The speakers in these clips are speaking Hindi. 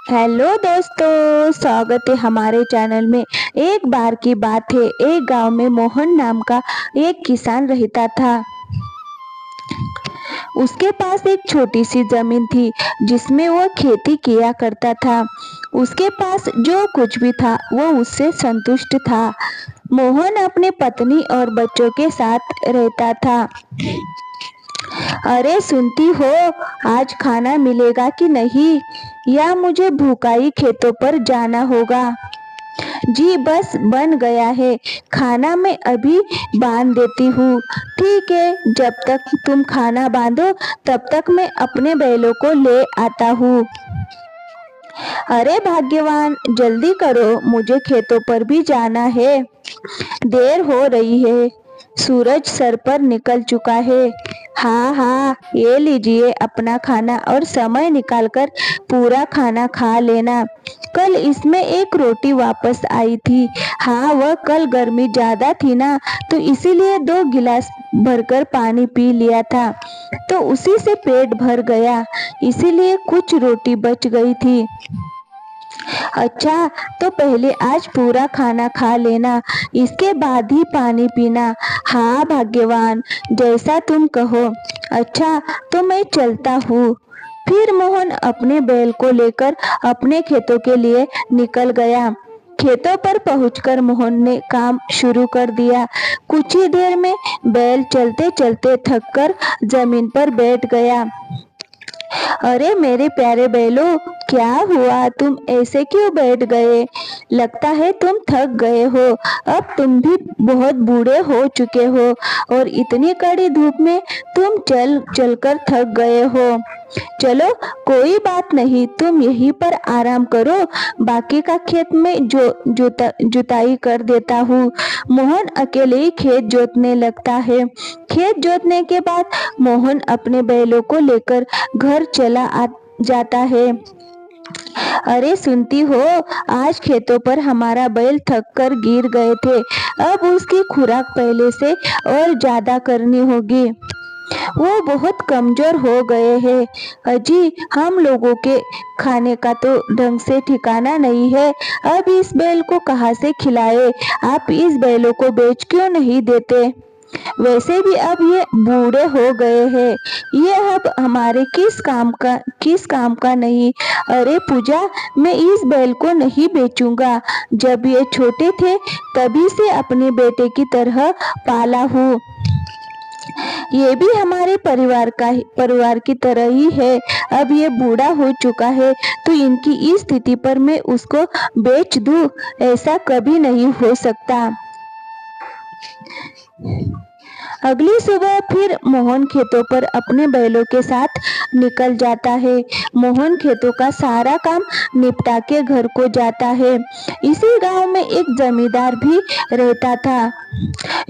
हेलो दोस्तों, स्वागत है हमारे चैनल में। एक बार की बात है, एक गांव में मोहन नाम का एक किसान रहता था। उसके पास एक छोटी सी जमीन थी जिसमें वह खेती किया करता था। उसके पास जो कुछ भी था वो उससे संतुष्ट था। मोहन अपनी पत्नी और बच्चों के साथ रहता था। अरे सुनती हो, आज खाना मिलेगा कि नहीं, या मुझे भूखा ही खेतों पर जाना होगा। जी बस बन गया है, खाना मैं अभी बांध देती हूँ। ठीक है, जब तक तुम खाना बांधो तब तक मैं अपने बैलों को ले आता हूँ। अरे भाग्यवान, जल्दी करो, मुझे खेतों पर भी जाना है, देर हो रही है। सूरज सर पर निकल चुका है। हाँ हाँ, ये लीजिए अपना खाना और समय निकालकर पूरा खाना खा लेना। कल इसमें एक रोटी वापस आई थी। हाँ, वह कल गर्मी ज्यादा थी ना, तो इसीलिए 2 गिलास भरकर पानी पी लिया था, तो उसी से पेट भर गया, इसीलिए कुछ रोटी बच गई थी। अच्छा, तो पहले आज पूरा खाना खा लेना, इसके बाद ही पानी पीना। हाँ भाग्यवान, जैसा तुम कहो। अच्छा, तो मैं चलता हूँ। फिर मोहन अपने बैल को लेकर अपने खेतों के लिए निकल गया। खेतों पर पहुंचकर मोहन ने काम शुरू कर दिया। कुछ ही देर में बैल चलते चलते थककर जमीन पर बैठ गया। अरे मेरे प्यारे बैलो, क्या हुआ, तुम ऐसे क्यों बैठ गए? लगता है तुम थक गए हो। अब तुम भी बहुत बूढ़े हो चुके हो और इतनी कड़ी धूप में तुम चल चलकर थक गए हो। चलो कोई बात नहीं, तुम यहीं पर आराम करो, बाकी का खेत में जुताई कर देता हूँ। मोहन अकेले ही खेत जोतने लगता है। खेत जोतने के बाद मोहन अपने बैलों को लेकर घर चला जाता है। अरे सुनती हो, आज खेतों पर हमारा बैल थक कर गिर गए थे, अब उसकी खुराक पहले से और ज्यादा करनी होगी। वो बहुत कमजोर हो गए हैं। अजी, हम लोगों के खाने का तो ढंग से ठिकाना नहीं है, अब इस बैल को कहाँ से खिलाए? आप इस बैलों को बेच क्यों नहीं देते? वैसे भी अब ये बूढ़े हो गए हैं, ये अब हमारे किस काम का नहीं। अरे पूजा, मैं इस बैल को नहीं बेचूंगा, जब ये छोटे थे तभी से अपने बेटे की तरह पाला हूँ। ये भी हमारे परिवार की तरह ही है। अब ये बूढ़ा हो चुका है तो इनकी इस स्थिति पर मैं उसको बेच दूं, ऐसा कभी नहीं हो सकता। अगली सुबह फिर मोहन खेतों पर अपने बैलों के साथ निकल जाता है। मोहन खेतों का सारा काम निपटा के घर को जाता है। इसी गांव में एक जमींदार भी रहता था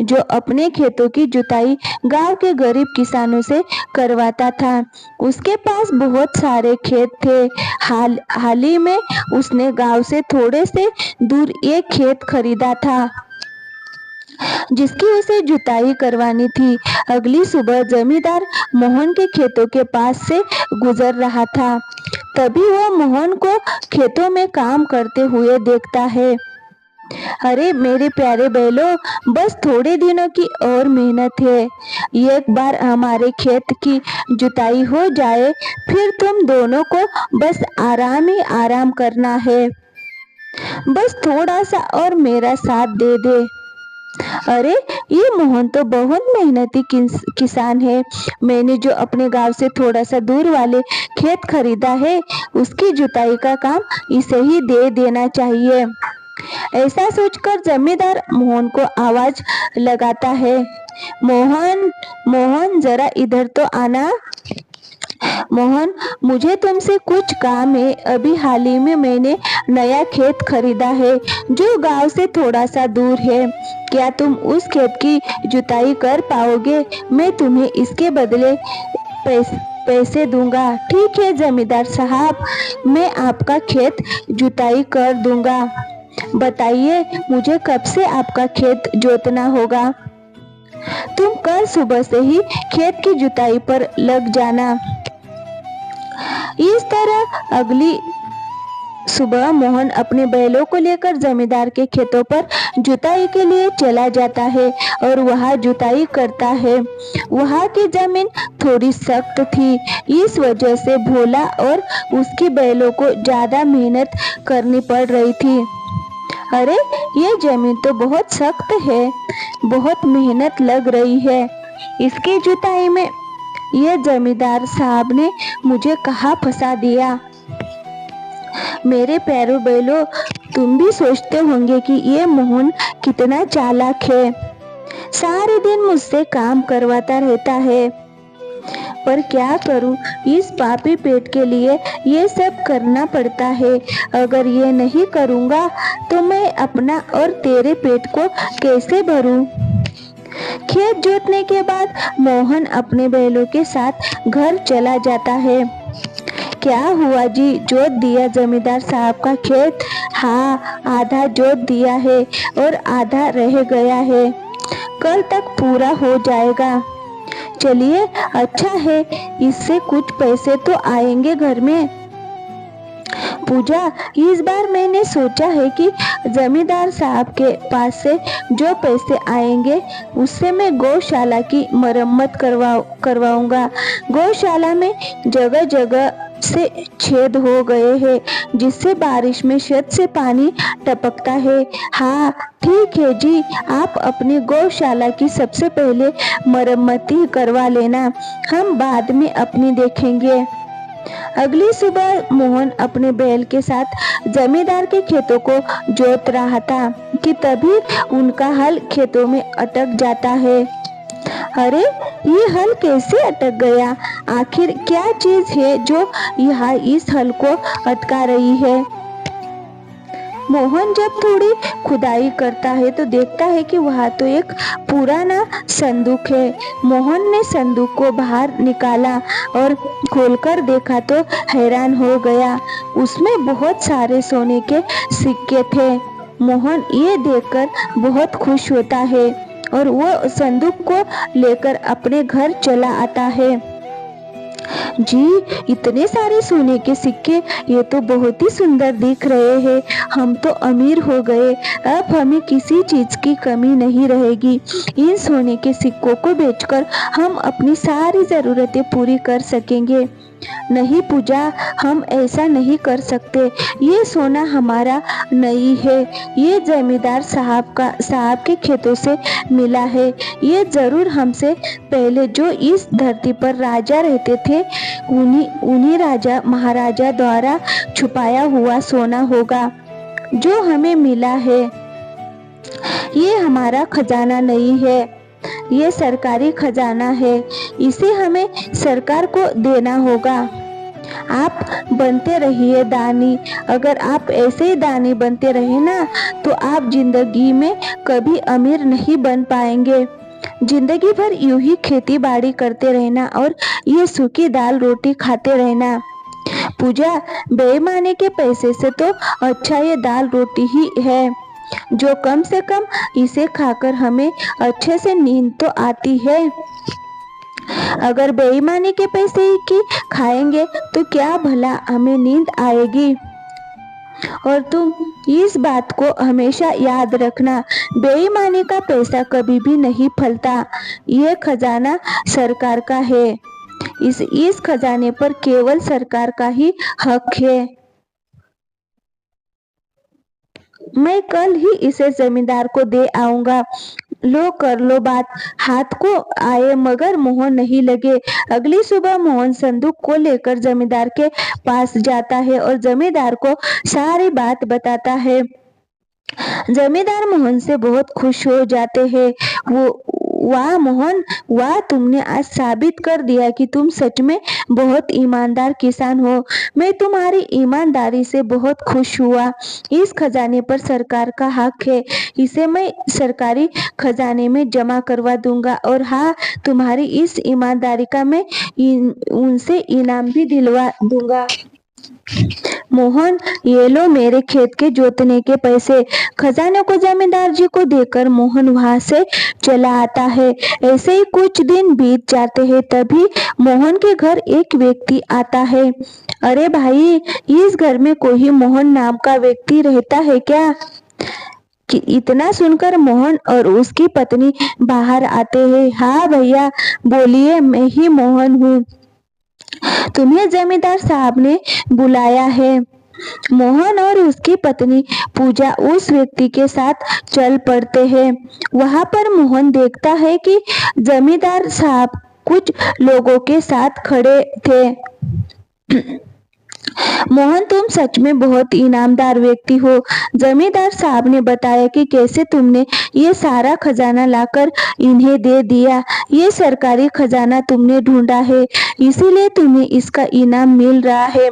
जो अपने खेतों की जुताई गांव के गरीब किसानों से करवाता था। उसके पास बहुत सारे खेत थे। हाल ही में उसने गांव से थोड़े से दूर एक खेत खरीदा था जिसकी उसे जुताई करवानी थी। अगली सुबह जमींदार मोहन के खेतों के पास से गुजर रहा था। तभी वह मोहन को खेतों में काम करते हुए देखता है। अरे मेरे प्यारे बैलों, बस थोड़े दिनों की और मेहनत है, एक बार हमारे खेत की जुताई हो जाए, फिर तुम दोनों को बस आराम ही आराम करना है। बस थोड़ा सा और मेरा साथ दे दे। अरे ये मोहन तो बहुत मेहनती किसान है। मैंने जो अपने गांव से थोड़ा सा दूर वाले खेत खरीदा है, उसकी जुताई का काम इसे ही दे देना चाहिए। ऐसा सोचकर जमींदार मोहन को आवाज लगाता है। मोहन, मोहन जरा इधर तो आना। मोहन, मुझे तुमसे कुछ काम है। अभी हाल ही में मैंने नया खेत खरीदा है जो गांव से थोड़ा सा दूर है। क्या तुम उस खेत की जुताई कर पाओगे? मैं तुम्हें इसके बदले पैसे दूंगा। ठीक है जमींदार साहब, मैं आपका खेत जुताई कर दूंगा। बताइए, मुझे कब से आपका खेत जोतना होगा? तुम कल सुबह से ही खेत की जुताई पर लग जाना। इस तरह सुबह मोहन अपने बैलों को लेकर जमींदार के खेतों पर जुताई के लिए चला जाता है और वहाँ जुताई करता है। वहाँ की जमीन थोड़ी सख्त थी, इस वजह से भोला और उसकी बैलों को ज्यादा मेहनत करनी पड़ रही थी। अरे, ये जमीन तो बहुत सख्त है, बहुत मेहनत लग रही है इसकी जुताई में। ये जमींदार साहब ने मुझे कहाँ फंसा दिया। मेरे पैरों बैलों, तुम भी सोचते होंगे कि ये मोहन कितना चालाक है, सारे दिन मुझसे काम करवाता रहता है। पर क्या करूं, इस पापी पेट के लिए ये सब करना पड़ता है। अगर ये नहीं करूंगा तो मैं अपना और तेरे पेट को कैसे भरूं? खेत जोतने के बाद मोहन अपने बैलों के साथ घर चला जाता है। क्या हुआ जी, जोत दिया जमींदार साहब का खेत? हाँ, आधा जोत दिया है और आधा रह गया है, कल तक पूरा हो जाएगा। चलिए, अच्छा है, इससे कुछ पैसे तो आएंगे घर में। पूजा, इस बार मैंने सोचा है कि जमींदार साहब के पास से जो पैसे आएंगे उससे मैं गौशाला की मरम्मत करवाऊंगा। गौशाला में जगह जगह से छेद हो गए हैं, जिससे बारिश में छत से पानी टपकता है। हाँ ठीक है जी, आप अपनी गौशाला की सबसे पहले मरम्मती करवा लेना, हम बाद में अपनी देखेंगे। अगली सुबह मोहन अपने बैल के साथ जमींदार के खेतों को जोत रहा था कि तभी उनका हल खेतों में अटक जाता है। अरे, ये हल कैसे अटक गया? आखिर क्या चीज है जो यहाँ इस हल को अटका रही है? मोहन जब थोड़ी खुदाई करता है तो देखता है कि वहाँ तो एक पुराना संदूक है। मोहन ने संदूक को बाहर निकाला और खोलकर देखा तो हैरान हो गया। उसमें बहुत सारे सोने के सिक्के थे। मोहन ये देखकर बहुत खुश होता है और वो संदूक को लेकर अपने घर चला आता है। जी, इतने सारे सोने के सिक्के, ये तो बहुत ही सुंदर दिख रहे हैं। हम तो अमीर हो गए, अब हमें किसी चीज की कमी नहीं रहेगी। इन सोने के सिक्कों को बेचकर हम अपनी सारी जरूरतें पूरी कर सकेंगे। नहीं पूजा, हम ऐसा नहीं कर सकते। ये सोना हमारा नहीं है, ये जमींदार साहब के खेतों से मिला है। ये जरूर हमसे पहले जो इस धरती पर राजा रहते थे उन्हीं राजा महाराजा द्वारा छुपाया हुआ सोना होगा जो हमें मिला है। ये हमारा खजाना नहीं है, ये सरकारी खजाना है, इसे हमें सरकार को देना होगा। आप बनते रहिए दानी। अगर आप ऐसे ही दानी बनते रहे ना तो आप जिंदगी में कभी अमीर नहीं बन पाएंगे। जिंदगी भर यूं ही खेती बाड़ी करते रहना और ये सूखी दाल रोटी खाते रहना। पूजा, बेईमानी के पैसे से तो अच्छा ये दाल रोटी ही है, जो कम से कम इसे खाकर हमें अच्छे से नींद तो आती है। अगर बेईमानी के पैसे ही की खाएंगे तो क्या भला हमें नींद आएगी। और तुम इस बात को हमेशा याद रखना, बेईमानी का पैसा कभी भी नहीं फलता। ये खजाना सरकार का है, इस खजाने पर केवल सरकार का ही हक है। मैं कल ही इसे जमींदार को दे आऊंगा। लो, कर लो बात। हाथ को आए मगर मोहन नहीं लगे। अगली सुबह मोहन संदूक को लेकर जमींदार के पास जाता है और जमींदार को सारी बात बताता है। जमींदार मोहन से बहुत खुश हो जाते हैं। वाह मोहन, वाह, तुमने आज साबित कर दिया कि तुम सच में बहुत ईमानदार किसान हो। मैं तुम्हारी ईमानदारी से बहुत खुश हुआ। इस खजाने पर सरकार का हक है, इसे मैं सरकारी खजाने में जमा करवा दूंगा। और हाँ, तुम्हारी इस ईमानदारी का मैं उनसे इनाम भी दिलवा दूंगा। मोहन, ये लो मेरे खेत के जोतने के पैसे। खजाने को जमींदार जी को देकर मोहन वहां से चला आता है। ऐसे ही कुछ दिन बीत जाते हैं। तभी मोहन के घर एक व्यक्ति आता है। अरे भाई, इस घर में कोई मोहन नाम का व्यक्ति रहता है क्या? कि इतना सुनकर मोहन और उसकी पत्नी बाहर आते हैं। हाँ भैया, बोलिए, मैं ही मोहन हूँ। तुम्हें जमींदार साहब ने बुलाया है। मोहन और उसकी पत्नी पूजा उस व्यक्ति के साथ चल पड़ते हैं। वहां पर मोहन देखता है कि जमींदार साहब कुछ लोगों के साथ खड़े थे। मोहन, तुम सच में बहुत ईमानदार व्यक्ति हो। जमींदार साहब ने बताया कि कैसे तुमने ये सारा खजाना लाकर इन्हें दे दिया। ये सरकारी खजाना तुमने ढूंढा है, इसीलिए तुम्हें इसका इनाम मिल रहा है।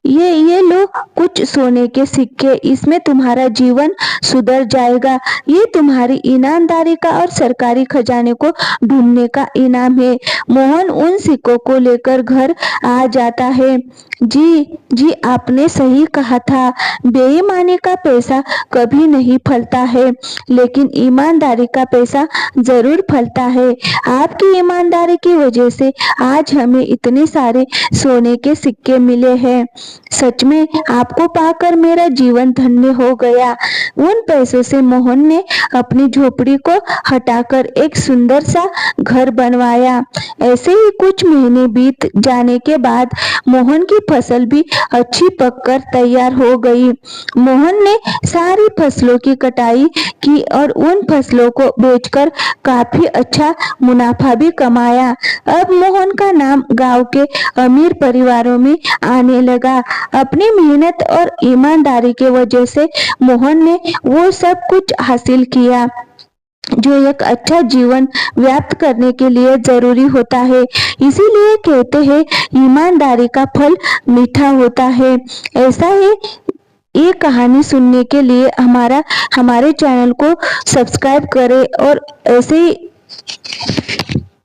ये लो कुछ सोने के सिक्के, इसमें तुम्हारा जीवन सुधर जाएगा। ये तुम्हारी ईमानदारी का और सरकारी खजाने को ढूंढने का इनाम है। मोहन उन सिक्कों को लेकर घर आ जाता है। जी, आपने सही कहा था। बेईमानी का पैसा कभी नहीं फलता है, लेकिन ईमानदारी का पैसा जरूर फलता है। आपकी ईमानदारी की वजह से आज हमें इतने सारे सोने के सिक्के मिले हैं। सच में आपको पाकर मेरा जीवन धन्य हो गया। उन पैसों से मोहन ने अपनी झोपड़ी को हटाकर एक सुंदर सा घर बनवाया। ऐसे ही कुछ महीने बीत जाने के बाद मोहन की फसल भी अच्छी पककर तैयार हो गई। मोहन ने सारी फसलों की कटाई की और उन फसलों को बेचकर काफी अच्छा मुनाफा भी कमाया। अब मोहन का नाम गांव के अमीर परिवारों में आने लगा। अपनी मेहनत और ईमानदारी के वजह से मोहन ने वो सब कुछ हासिल किया जो एक अच्छा जीवन व्याप्त करने के लिए जरूरी होता है। इसीलिए कहते हैं ईमानदारी का फल मीठा होता है। ऐसा ही ये कहानी सुनने के लिए हमारे चैनल को सब्सक्राइब करें और ऐसे ही